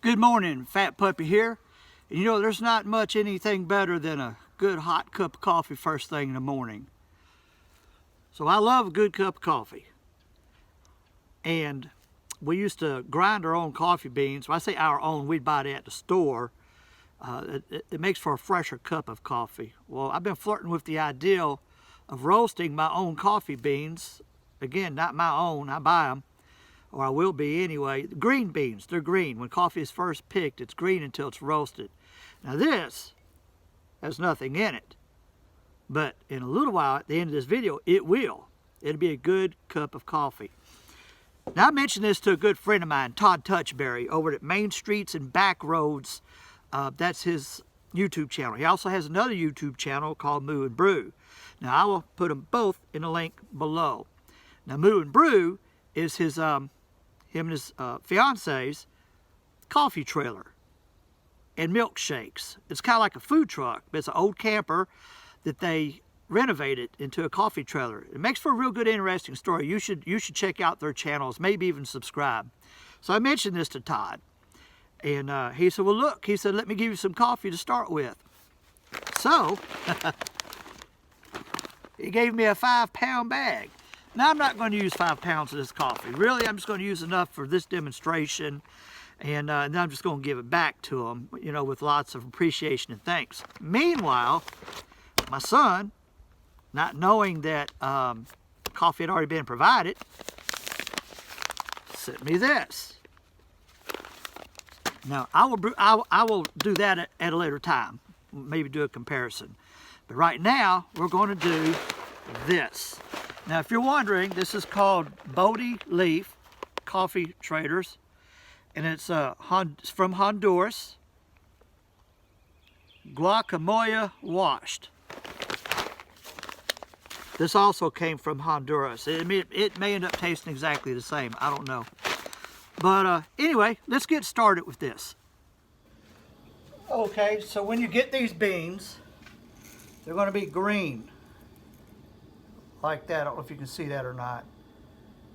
Good morning, Fat Puppy here. And you know, there's not much anything better than a good hot cup of coffee first thing in the morning. So I love a good cup of coffee. And we used to grind our own coffee beans. When I say our own, we'd buy it at the store. It makes for a fresher cup of coffee. Well, I've been flirting with the idea of roasting my own coffee beans. Again, not my own, I buy them. Or I will be anyway. Green beans, they're green. When coffee is first picked, it's green until it's roasted. Now this has nothing in it. But in a little while, at the end of this video, it will. It'll be a good cup of coffee. Now I mentioned this to a good friend of mine, Todd Touchberry, over at Main Streets and Back Roads. That's his YouTube channel. He also has another YouTube channel called Moo and Brew. Now I will put them both in a link below. Now Moo and Brew is his him and his fiance's coffee trailer and milkshakes. It's kind of like a food truck, but it's an old camper that they renovated into a coffee trailer. It makes for a real good, interesting story. You should check out their channels, maybe even subscribe. So I mentioned this to Todd, and he said, well, look, he said, let me give you some coffee to start with. So he gave me a 5-pound bag. Now, I'm not going to use 5 pounds of this coffee. Really, I'm just going to use enough for this demonstration, and then I'm just going to give it back to him, you know, with lots of appreciation and thanks. Meanwhile, my son, not knowing that coffee had already been provided, sent me this. Now, I will do that at a later time, maybe do a comparison. But right now, we're going to do this. Now, if you're wondering, this is called Bodhi Leaf Coffee Traders, and it's from Honduras. Guacamole washed. This also came from Honduras. It may end up tasting exactly the same. I don't know. But anyway, let's get started with this. Okay, so when you get these beans, they're going to be green. Like that. I don't know if you can see that or not.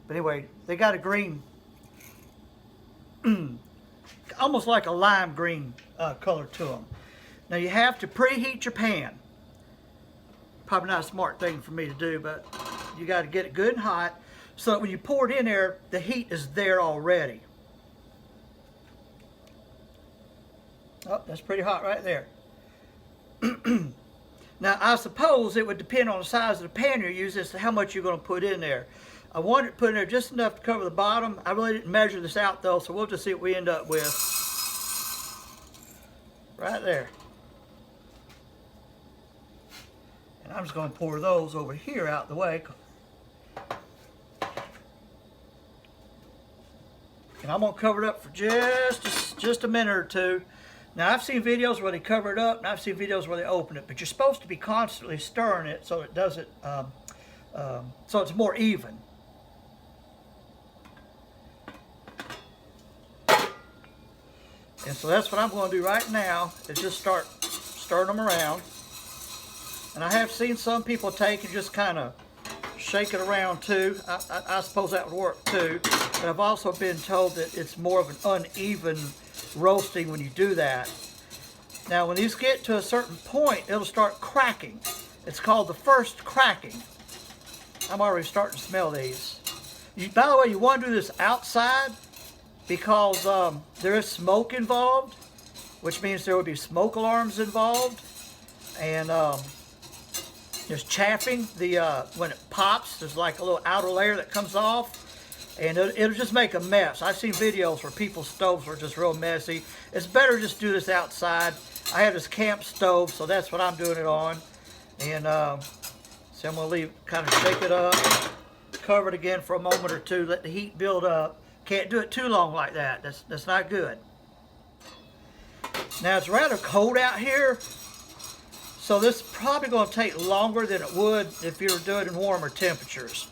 But anyway, they got a green, almost like a lime green color to them. Now you have to preheat your pan. Probably not a smart thing for me to do, but you got to get it good and hot so that when you pour it in there, the heat is there already. Oh, that's pretty hot right there. Now, I suppose it would depend on the size of the pan you're using as to how much you're going to put in there. I wanted to put in there just enough to cover the bottom. I really didn't measure this out, though, so we'll just see what we end up with. Right there. And I'm just going to pour those over here out the way. And I'm going to cover it up for just a minute or two. Now, I've seen videos where they cover it up, and I've seen videos where they open it, but you're supposed to be constantly stirring it so it doesn't, so it's more even. And so that's what I'm going to do right now, is just start stirring them around. And I have seen some people take and just kind of shake it around too. I suppose that would work too. But I've also been told that it's more of an uneven roasting when you do that. Now when these get to a certain point, it'll start cracking. It's called the first cracking. I'm already starting to smell these. By the way, you want to do this outside because there is smoke involved, which means there will be smoke alarms involved, and there's chaffing. When it pops, there's like a little outer layer that comes off, and it'll just make a mess. I've seen videos where people's stoves are just real messy. It's better to just do this outside. I have this camp stove, so that's what I'm doing it on. And so I'm going to kind of shake it up, cover it again for a moment or two, let the heat build up. Can't do it too long like that. That's not good. Now it's rather cold out here, so this is probably going to take longer than it would if you were doing it in warmer temperatures.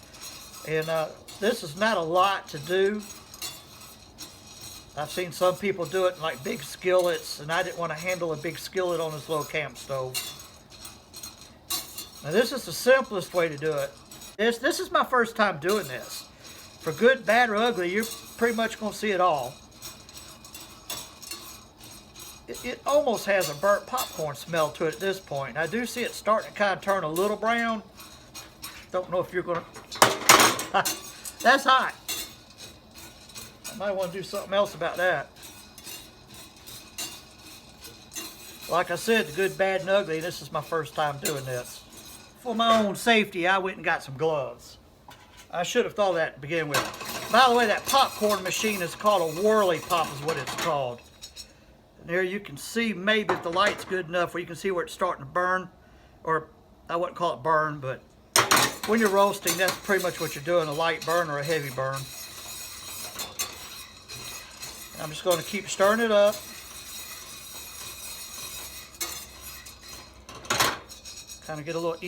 And this is not a lot to do. I've seen some people do it in like big skillets, and I didn't want to handle a big skillet on this little camp stove. Now this is the simplest way to do it. This is my first time doing this. For good, bad, or ugly, you're pretty much going to see it all. it almost has a burnt popcorn smell to it at this point. I do see it starting to kind of turn a little brown. Don't know if you're gonna, that's hot. I might want to do something else about that. Like I said, the good, bad, and ugly, this is my first time doing this. For my own safety, I went and got some gloves. I should have thought of that to begin with. By the way, that popcorn machine is called a Whirly Pop is what it's called. And there you can see, maybe if the light's good enough where you can see where it's starting to burn. Or, I wouldn't call it burn, but when you're roasting, that's pretty much what you're doing, a light burn or a heavy burn. I'm just going to keep stirring it up. Kind of get a little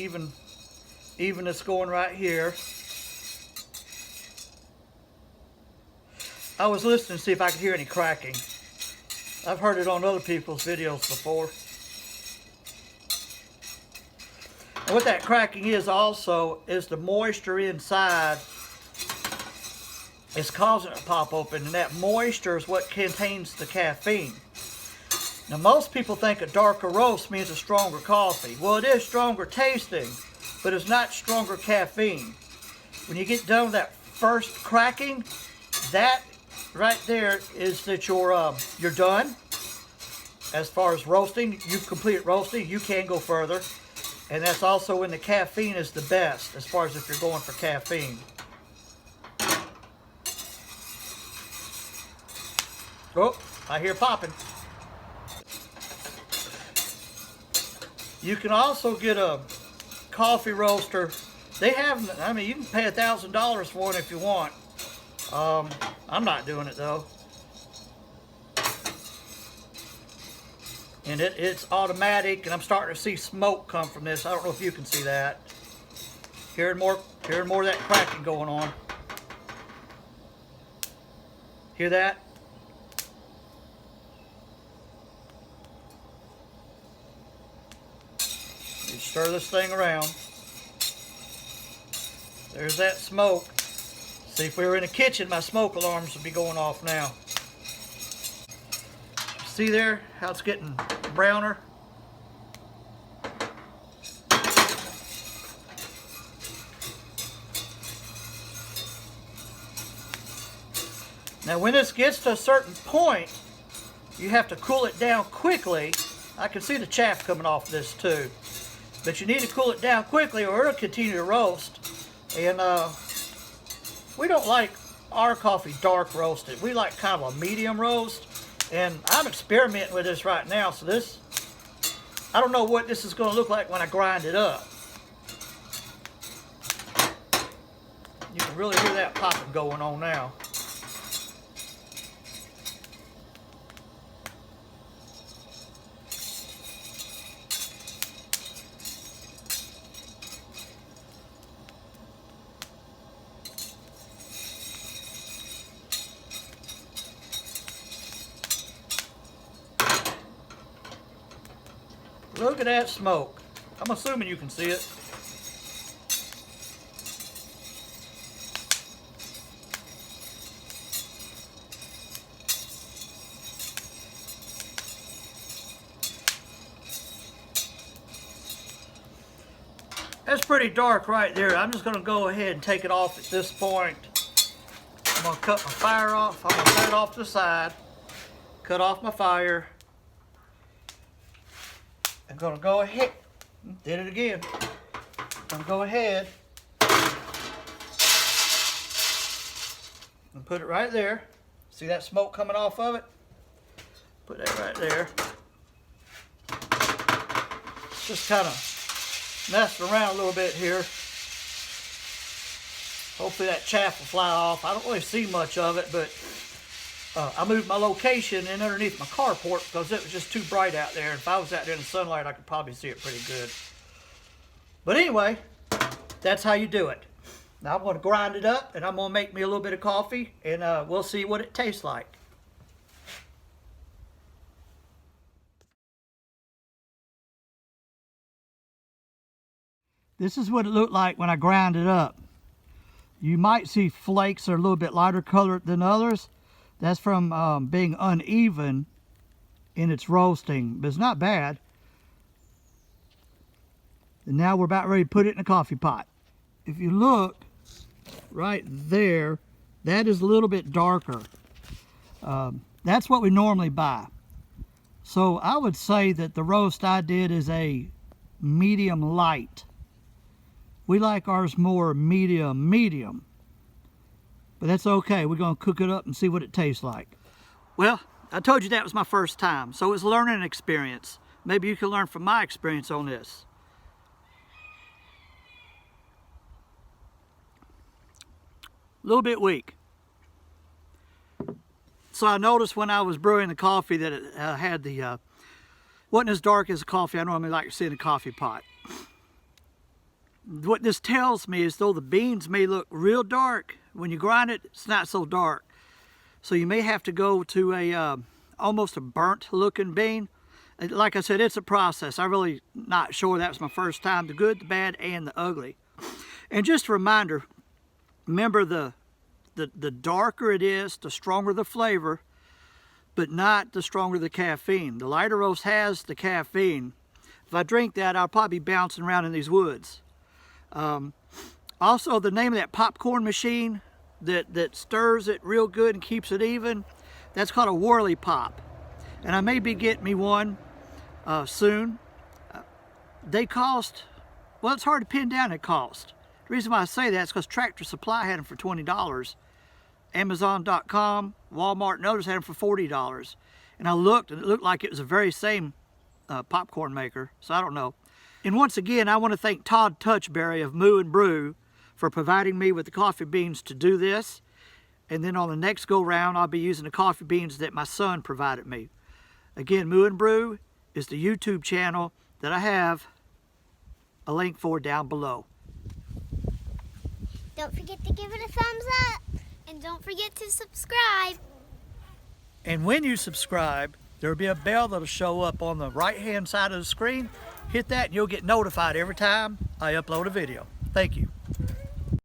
evenness going right here. I was listening to see if I could hear any cracking. I've heard it on other people's videos before. And what that cracking is also is the moisture inside is causing it to pop open, and that moisture is what contains the caffeine. Now most people think a darker roast means a stronger coffee. Well, it is stronger tasting, but it's not stronger caffeine. When you get done with that first cracking, that right there is that you're done. As far as roasting, you've completed roasting, you can go further. And that's also when the caffeine is the best, as far as if you're going for caffeine. Oh, I hear popping. You can also get a coffee roaster. They have, I mean, you can pay $1,000 for one if you want. I'm not doing it though. And it's automatic, and I'm starting to see smoke come from this. I don't know if you can see that. Hearing more of that cracking going on. Hear that? You stir this thing around. There's that smoke. See, if we were in a kitchen, my smoke alarms would be going off now. See there how it's getting browner? Now when this gets to a certain point, you have to cool it down quickly. I can see the chaff coming off this too. But you need to cool it down quickly or it'll continue to roast. And we don't like our coffee dark roasted. We like kind of a medium roast. And I'm experimenting with this right now, so this, I don't know what this is going to look like when I grind it up. You can really hear that popping going on now. Look at that smoke. I'm assuming you can see it. That's pretty dark right there. I'm just going to go ahead and take it off at this point. I'm going to cut my fire off. I'm going to set it off to the side. Cut off my fire. I'm going to go ahead, did it again. I'm going to go ahead and put it right there. See that smoke coming off of it? Put that right there. Just kind of messing around a little bit here. Hopefully that chaff will fly off. I don't really see much of it, but I moved my location in underneath my carport because it was just too bright out there. If I was out there in the sunlight, I could probably see it pretty good. But anyway, that's how you do it. Now I'm going to grind it up, and I'm going to make me a little bit of coffee, and we'll see what it tastes like. This is what it looked like when I ground it up. You might see flakes that are a little bit lighter colored than others. That's from being uneven in its roasting, but it's not bad. And now we're about ready to put it in a coffee pot. If you look right there, that is a little bit darker. That's what we normally buy. So I would say that the roast I did is a medium light. We like ours more medium. But that's okay. We're going to cook it up and see what it tastes like. Well, I told you that was my first time, so it's a learning experience. Maybe you can learn from my experience on this. A little bit weak. So I noticed when I was brewing the coffee that it had the, wasn't as dark as a coffee I normally like to see in a coffee pot. What this tells me is though the beans may look real dark, when you grind it, it's not so dark. So you may have to go to a almost a burnt looking bean. Like I said, it's a process. I'm really not sure. That was my first time. The good, the bad, and the ugly. And just a reminder, remember the darker it is, the stronger the flavor, but not the stronger the caffeine. The lighter roast has the caffeine. If I drink that, I'll probably be bouncing around in these woods. Also, the name of that popcorn machine that stirs it real good and keeps it even, that's called a Whirly Pop. And I may be getting me one soon. They cost, well, it's hard to pin down the cost. The reason why I say that is because Tractor Supply had them for $20. Amazon.com, Walmart, and others had them for $40. And I looked, and it looked like it was the very same popcorn maker, so I don't know. And once again, I want to thank Todd Touchberry of Moo and Brew for providing me with the coffee beans to do this. And then on the next go round, I'll be using the coffee beans that my son provided me. Again, Moo and Brew is the YouTube channel that I have a link for down below. Don't forget to give it a thumbs up. And don't forget to subscribe. And when you subscribe, there will be a bell that'll show up on the right-hand side of the screen. Hit that and you'll get notified every time I upload a video. Thank you.